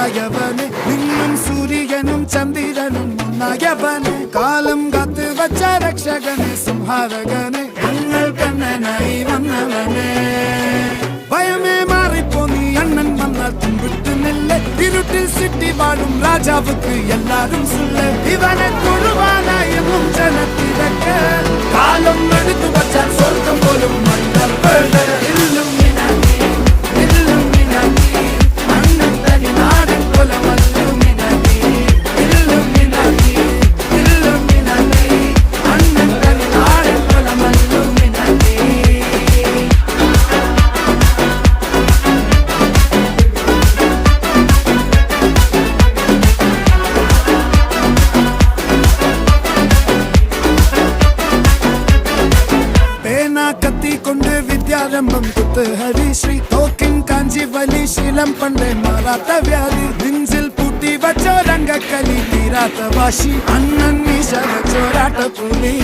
ഉണ്ടായവന് നിന്നും സൂര്യനും ചന്ദ്രനും ഒന്നായവന് കാലം കാത്ത് വച്ച രക്ഷകന് സംഹാരകന് ഞങ്ങൾ കണ്ണനായി വന്നവന് ഭയമേ മാറിപ്പോ നീ അണ്ണൻ വന്നാൽ തുമ്പിട്ട് നില്ല ഇരുട്ടിൽ സിറ്റി വാഴും രാജാവുക്ക് എല്ലാരും സുല്ല ഇവനെ തൊഴുവാനായി ജനത്തിരക്ക് കാലം എടുത്തു വച്ചാൽ സ്വർഗം പോലും മണ്ണൽ കത്തിക്കൊണ്ട് വിദ്യാരംഭം കുത്ത് ഹരിശ്രീ തോക്കിൻ കാഞ്ചി വലി ശീലം പണ്ടേ മാറാത്ത വ്യാധി നെഞ്ചിൽ പൂട്ടി വച്ചോ രംഗക്കലി തീരാത്ത വാശി അണ്ണൻ മീശ വച്ചോരാട്ട പുലി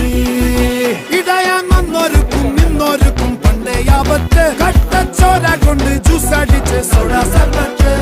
ഇടയാൻ വന്നോർക്കും നിന്നോർക്കും പണ്ടേ ആപത്ത് കട്ടച്ചോര കൊണ്ട് ജ്യൂസ് അടിച്ച് സോഡ സർബത്ത്